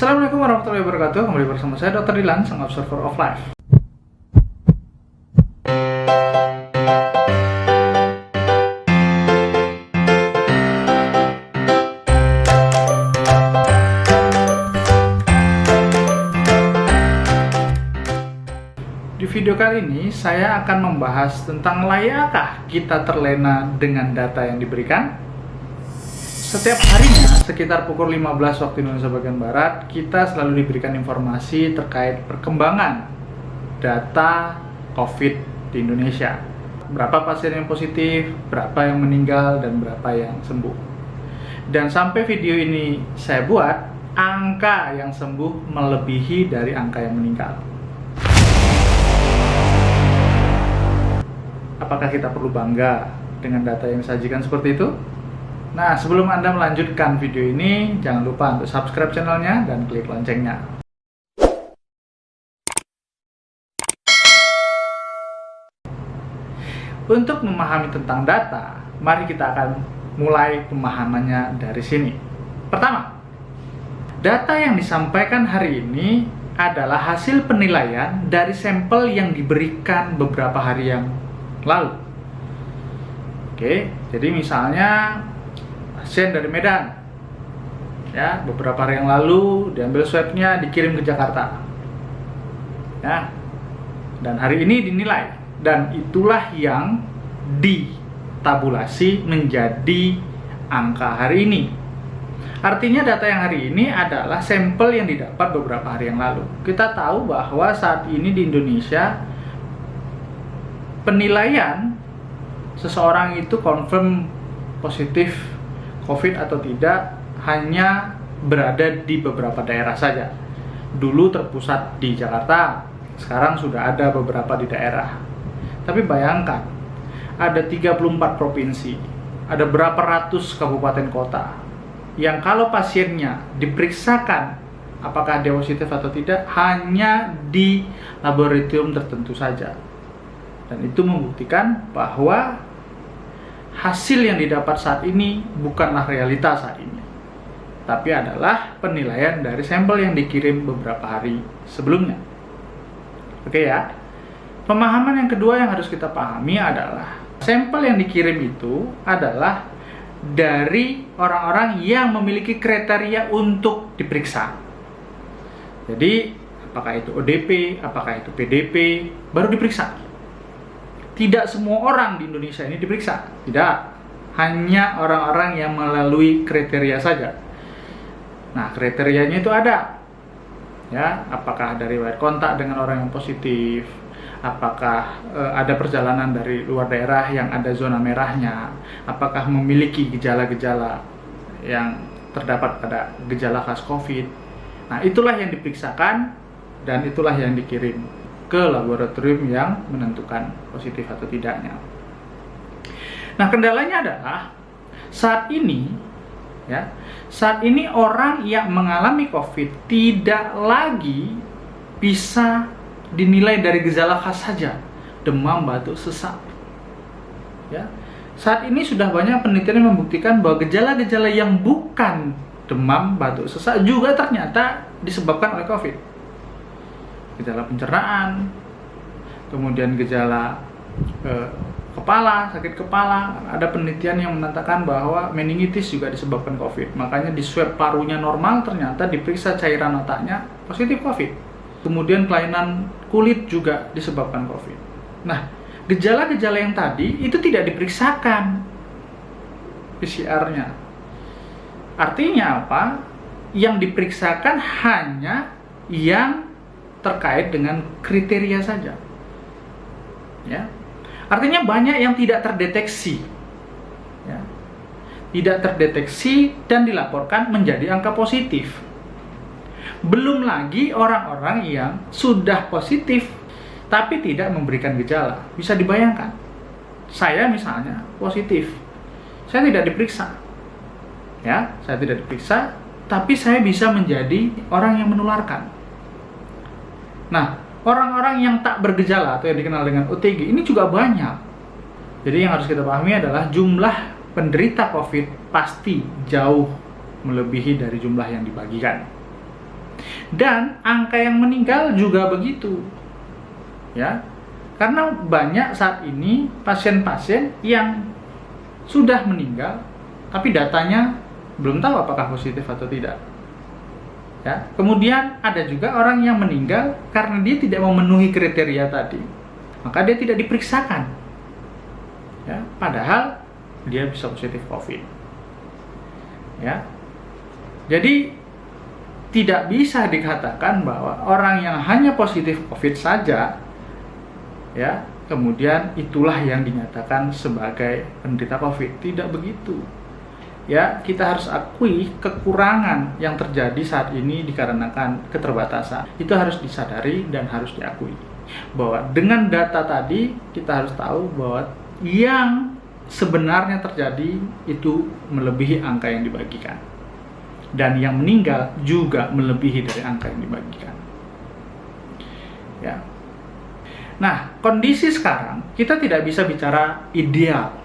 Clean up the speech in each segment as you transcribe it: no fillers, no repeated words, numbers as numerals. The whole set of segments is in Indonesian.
Assalamualaikum warahmatullahi wabarakatuh. Kembali bersama saya Dr. Dilan, sang observer of life. Di video kali ini saya akan membahas tentang layakkah kita terlena dengan data yang diberikan. Setiap harinya, sekitar pukul 15 waktu Indonesia bagian Barat, kita selalu diberikan informasi terkait perkembangan data COVID di Indonesia. Berapa pasien yang positif, berapa yang meninggal, dan berapa yang sembuh. Dan sampai video ini saya buat, angka yang sembuh melebihi dari angka yang meninggal. Apakah kita perlu bangga dengan data yang disajikan seperti itu? Nah, sebelum Anda melanjutkan video ini, jangan lupa untuk subscribe channelnya dan klik loncengnya. Untuk memahami tentang data, mari kita akan mulai pemahamannya dari sini. Pertama, data yang disampaikan hari ini adalah hasil penilaian dari sampel yang diberikan beberapa hari yang lalu. Oke, jadi misalnya pasien dari Medan, ya, beberapa hari yang lalu diambil swabnya, dikirim ke Jakarta, ya, dan hari ini dinilai, dan itulah yang ditabulasi menjadi angka hari ini. Artinya data yang hari ini adalah sampel yang didapat beberapa hari yang lalu. Kita tahu bahwa saat ini di Indonesia penilaian seseorang itu confirm positif COVID atau tidak hanya berada di beberapa daerah saja. Dulu terpusat di Jakarta, sekarang sudah ada beberapa di daerah. Tapi bayangkan, ada 34 provinsi, ada berapa ratus kabupaten kota, yang kalau pasiennya diperiksakan apakah dia positif atau tidak, hanya di laboratorium tertentu saja. Dan itu membuktikan bahwa hasil yang didapat saat ini bukanlah realitas saat ini, tapi adalah penilaian dari sampel yang dikirim beberapa hari sebelumnya. Oke ya. Pemahaman yang kedua yang harus kita pahami adalah sampel yang dikirim itu adalah dari orang-orang yang memiliki kriteria untuk diperiksa. Jadi, apakah itu ODP, apakah itu PDP, baru diperiksa. Tidak semua orang di Indonesia ini diperiksa, tidak. Hanya orang-orang yang melalui kriteria saja. Nah, kriterianya itu ada, ya, apakah dari riwayat kontak dengan orang yang positif, apakah ada perjalanan dari luar daerah yang ada zona merahnya, apakah memiliki gejala-gejala yang terdapat pada gejala khas COVID. Nah, itulah yang diperiksakan dan itulah yang dikirim ke laboratorium yang menentukan positif atau tidaknya. Nah, kendalanya adalah saat ini, ya, saat ini orang yang mengalami COVID tidak lagi bisa dinilai dari gejala khas saja, demam, batuk, sesak. Ya, saat ini sudah banyak penelitian yang membuktikan bahwa gejala-gejala yang bukan demam, batuk, sesak juga ternyata disebabkan oleh COVID. Gejala pencernaan, kemudian gejala kepala, sakit kepala. Ada penelitian yang mengatakan bahwa meningitis juga disebabkan COVID. Makanya di swab parunya normal, ternyata diperiksa cairan otaknya positif COVID. Kemudian kelainan kulit juga disebabkan COVID. Nah, gejala-gejala yang tadi itu tidak diperiksakan PCR-nya. Artinya apa? Yang diperiksakan hanya yang terkait dengan kriteria saja, ya. Artinya banyak yang tidak terdeteksi, ya. Tidak terdeteksi dan dilaporkan menjadi angka positif. Belum lagi orang-orang yang sudah positif tapi tidak memberikan gejala. Bisa dibayangkan, saya misalnya positif, saya tidak diperiksa, ya, saya tidak diperiksa, tapi saya bisa menjadi orang yang menularkan. Nah, orang-orang yang tak bergejala atau yang dikenal dengan OTG ini juga banyak. Jadi yang harus kita pahami adalah jumlah penderita COVID pasti jauh melebihi dari jumlah yang dibagikan. Dan angka yang meninggal juga begitu. Ya. Karena banyak saat ini pasien-pasien yang sudah meninggal tapi datanya belum tahu apakah positif atau tidak. Ya. Kemudian ada juga orang yang meninggal karena dia tidak memenuhi kriteria tadi. Maka dia tidak diperiksakan. Ya, padahal dia bisa positif COVID. Ya. Jadi tidak bisa dikatakan bahwa orang yang hanya positif COVID saja, ya, kemudian itulah yang dinyatakan sebagai penderita COVID. Tidak begitu. Ya, kita harus akui kekurangan yang terjadi saat ini dikarenakan keterbatasan. Itu harus disadari dan harus diakui. Bahwa dengan data tadi kita harus tahu bahwa yang sebenarnya terjadi itu melebihi angka yang dibagikan. Dan yang meninggal juga melebihi dari angka yang dibagikan. Ya. Nah, kondisi sekarang kita tidak bisa bicara ideal.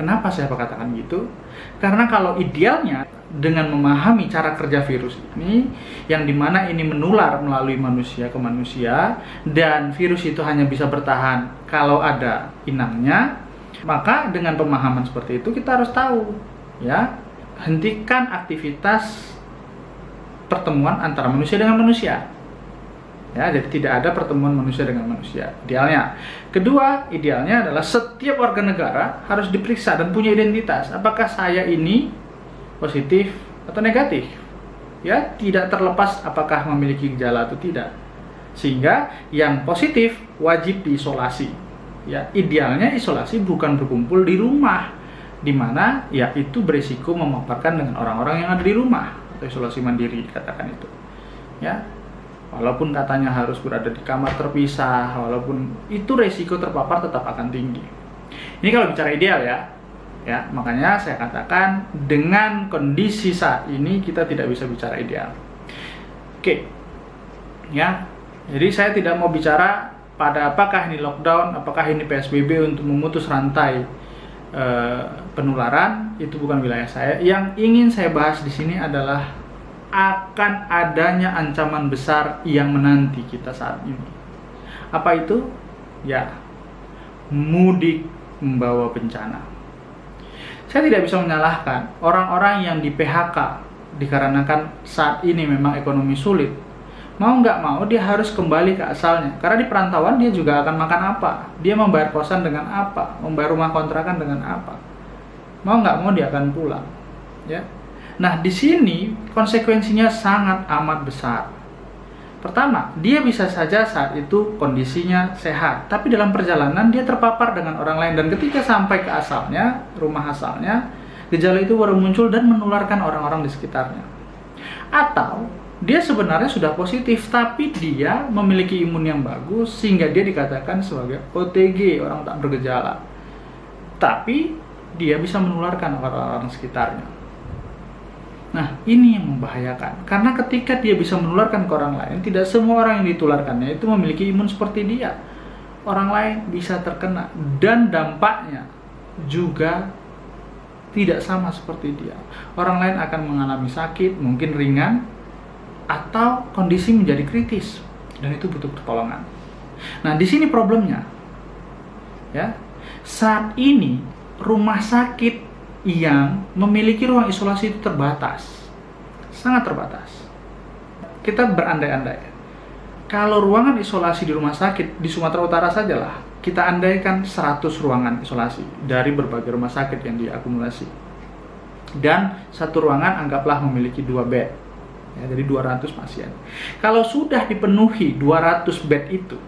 Kenapa saya katakan gitu? Karena kalau idealnya dengan memahami cara kerja virus ini, yang dimana ini menular melalui manusia ke manusia, dan virus itu hanya bisa bertahan kalau ada inangnya, maka dengan pemahaman seperti itu kita harus tahu, ya, hentikan aktivitas pertemuan antara manusia dengan manusia. Ya, jadi tidak ada pertemuan manusia dengan manusia. Idealnya. Kedua, idealnya adalah setiap warga negara harus diperiksa dan punya identitas. Apakah saya ini positif atau negatif? Ya, tidak terlepas apakah memiliki gejala atau tidak. Sehingga yang positif wajib diisolasi. Ya, idealnya isolasi bukan berkumpul di rumah, di mana ya itu berisiko memaparkan dengan orang-orang yang ada di rumah, atau isolasi mandiri katakan itu. Ya. Walaupun katanya harus berada di kamar terpisah, walaupun itu resiko terpapar tetap akan tinggi. Ini kalau bicara ideal ya. Ya, makanya saya katakan dengan kondisi saat ini kita tidak bisa bicara ideal. Oke. Ya. Jadi saya tidak mau bicara pada apakah ini lockdown, apakah ini PSBB untuk memutus rantai penularan, itu bukan wilayah saya. Yang ingin saya bahas di sini adalah akan adanya ancaman besar yang menanti kita saat ini. Apa itu? Ya, mudik membawa bencana. Saya tidak bisa menyalahkan orang-orang yang di PHK dikarenakan saat ini memang ekonomi sulit. Mau nggak mau dia harus kembali ke asalnya. Karena di perantauan dia juga akan makan apa? Dia membayar kosan dengan apa? Membayar rumah kontrakan dengan apa? Mau nggak mau dia akan pulang. Ya. Nah, di sini konsekuensinya sangat amat besar. Pertama, dia bisa saja saat itu kondisinya sehat, tapi dalam perjalanan dia terpapar dengan orang lain, dan ketika sampai ke asalnya, rumah asalnya, gejala itu baru muncul dan menularkan orang-orang di sekitarnya. Atau dia sebenarnya sudah positif, tapi dia memiliki imun yang bagus sehingga dia dikatakan sebagai OTG, orang tak bergejala. Tapi dia bisa menularkan orang-orang sekitarnya. Nah, ini yang membahayakan. Karena ketika dia bisa menularkan ke orang lain, tidak semua orang yang ditularkannya itu memiliki imun seperti dia. Orang lain bisa terkena dan dampaknya juga tidak sama seperti dia. Orang lain akan mengalami sakit, mungkin ringan, atau kondisi menjadi kritis, dan itu butuh pertolongan. Nah, di sini problemnya. Ya. Saat ini rumah sakit yang memiliki ruang isolasi itu terbatas, sangat terbatas. Kita berandai-andai, kalau ruangan isolasi di rumah sakit di Sumatera Utara sajalah, kita andaikan 100 ruangan isolasi dari berbagai rumah sakit yang diakumulasi, dan satu ruangan anggaplah memiliki 2 bed, ya, jadi 200 pasien. Kalau sudah dipenuhi 200 bed itu,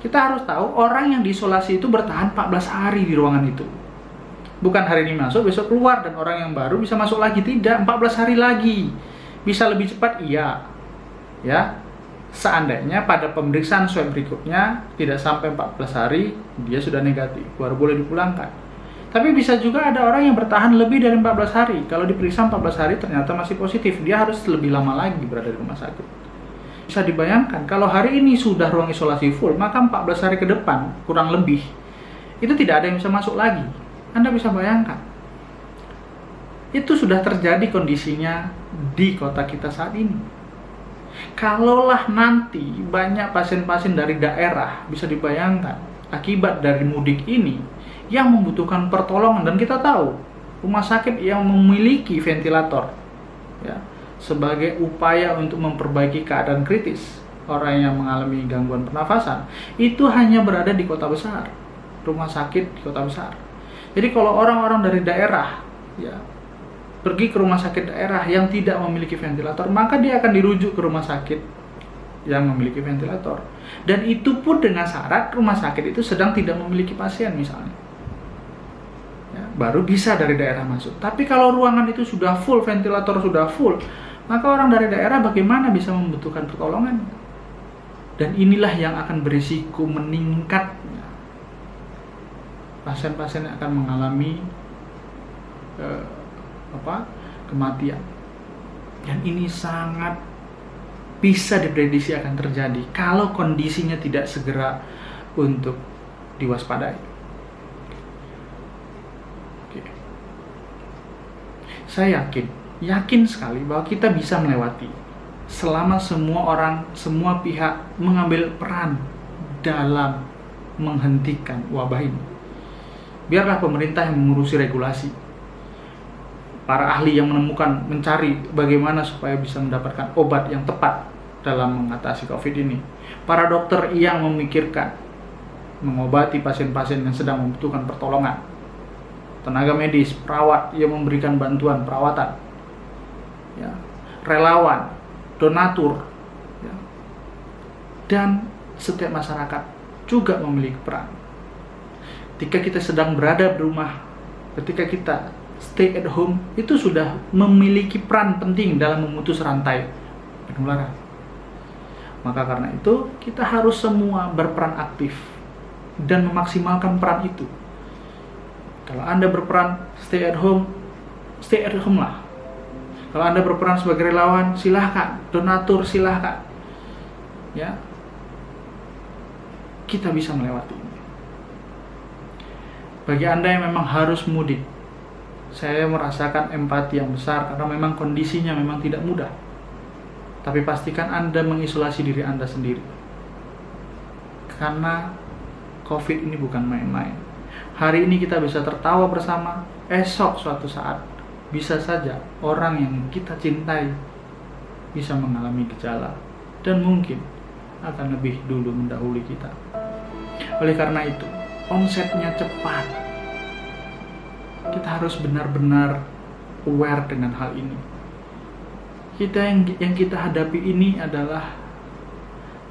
kita harus tahu orang yang diisolasi itu bertahan 14 hari di ruangan itu. Bukan hari ini masuk, besok keluar, dan orang yang baru bisa masuk lagi. Tidak, 14 hari lagi. Bisa lebih cepat, iya. Ya, seandainya pada pemeriksaan swab berikutnya tidak sampai 14 hari, dia sudah negatif, baru boleh dipulangkan. Tapi bisa juga ada orang yang bertahan lebih dari 14 hari. Kalau diperiksa 14 hari ternyata masih positif, dia harus lebih lama lagi berada di rumah sakit. Bisa dibayangkan, kalau hari ini sudah ruang isolasi full, maka 14 hari ke depan, kurang lebih, itu tidak ada yang bisa masuk lagi. Anda bisa bayangkan, itu sudah terjadi kondisinya di kota kita saat ini. Kalaulah nanti banyak pasien-pasien dari daerah, bisa dibayangkan akibat dari mudik ini yang membutuhkan pertolongan, dan kita tahu rumah sakit yang memiliki ventilator ya sebagai upaya untuk memperbaiki keadaan kritis orang yang mengalami gangguan pernafasan itu hanya berada di kota besar, rumah sakit di kota besar. Jadi kalau orang-orang dari daerah ya pergi ke rumah sakit daerah yang tidak memiliki ventilator, maka dia akan dirujuk ke rumah sakit yang memiliki ventilator. Dan itu pun dengan syarat rumah sakit itu sedang tidak memiliki pasien misalnya. Ya, baru bisa dari daerah masuk. Tapi kalau ruangan itu sudah full, ventilator sudah full, maka orang dari daerah bagaimana bisa membutuhkan pertolongan? Dan inilah yang akan berisiko meningkatnya pasien-pasien yang akan mengalami kematian. Dan ini sangat bisa diprediksi akan terjadi kalau kondisinya tidak segera untuk diwaspadai. Oke. Saya yakin sekali bahwa kita bisa melewati selama semua pihak mengambil peran dalam menghentikan wabah ini. Biarlah pemerintah yang mengurusi regulasi, para ahli yang mencari bagaimana supaya bisa mendapatkan obat yang tepat dalam mengatasi COVID ini. Para dokter yang memikirkan mengobati pasien-pasien yang sedang membutuhkan pertolongan. Tenaga medis, perawat yang memberikan bantuan perawatan. Ya, relawan, donatur, ya, dan setiap masyarakat juga memiliki peran. Ketika kita sedang berada di rumah, ketika kita stay at home, itu sudah memiliki peran penting dalam memutus rantai penularan. Maka karena itu, kita harus semua berperan aktif dan memaksimalkan peran itu. Kalau Anda berperan stay at home lah. Kalau Anda berperan sebagai relawan, silahkan. Donatur, silahkan. Ya, kita bisa melewati ini. Bagi Anda yang memang harus mudik, saya merasakan empati yang besar karena memang kondisinya memang tidak mudah. Tapi pastikan Anda mengisolasi diri Anda sendiri. Karena COVID ini bukan main-main. Hari ini kita bisa tertawa bersama, esok suatu saat bisa saja orang yang kita cintai bisa mengalami gejala dan mungkin akan lebih dulu mendahului kita. Oleh karena itu, onsetnya cepat. Kita harus benar-benar aware dengan hal ini. Yang kita hadapi ini adalah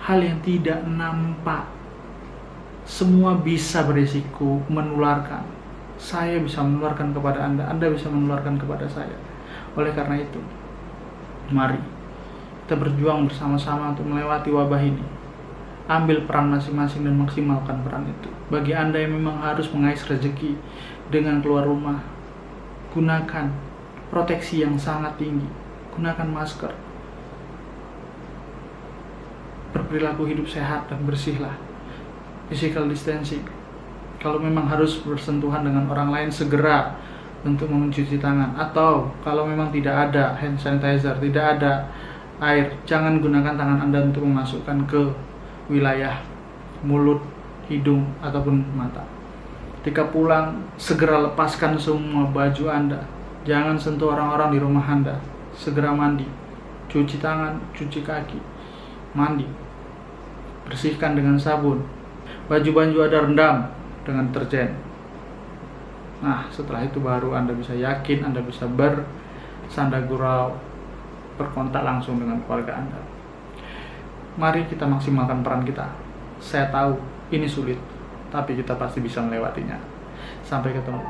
hal yang tidak nampak. Semua bisa berisiko menularkan. Saya bisa menularkan kepada Anda, Anda bisa menularkan kepada saya. Oleh karena itu, mari kita berjuang bersama-sama untuk melewati wabah ini. Ambil peran masing-masing dan maksimalkan peran itu. Bagi Anda yang memang harus mengais rezeki dengan keluar rumah, gunakan proteksi yang sangat tinggi, gunakan masker, berperilaku hidup sehat dan bersihlah, physical distancing. Kalau memang harus bersentuhan dengan orang lain, segera untuk mencuci tangan. Atau kalau memang tidak ada hand sanitizer, tidak ada air, jangan gunakan tangan Anda untuk memasukkan ke wilayah mulut, hidung, ataupun mata. Ketika pulang, segera lepaskan semua baju Anda. Jangan sentuh orang-orang di rumah Anda. Segera mandi, cuci tangan, cuci kaki, mandi, bersihkan dengan sabun. Baju-baju Anda rendam dengan deterjen. Nah, setelah itu baru Anda bisa yakin, Anda bisa bersanda gurau, berkontak langsung dengan keluarga Anda. Mari kita maksimalkan peran kita. Saya tahu ini sulit, tapi kita pasti bisa melewatinya. Sampai ketemu.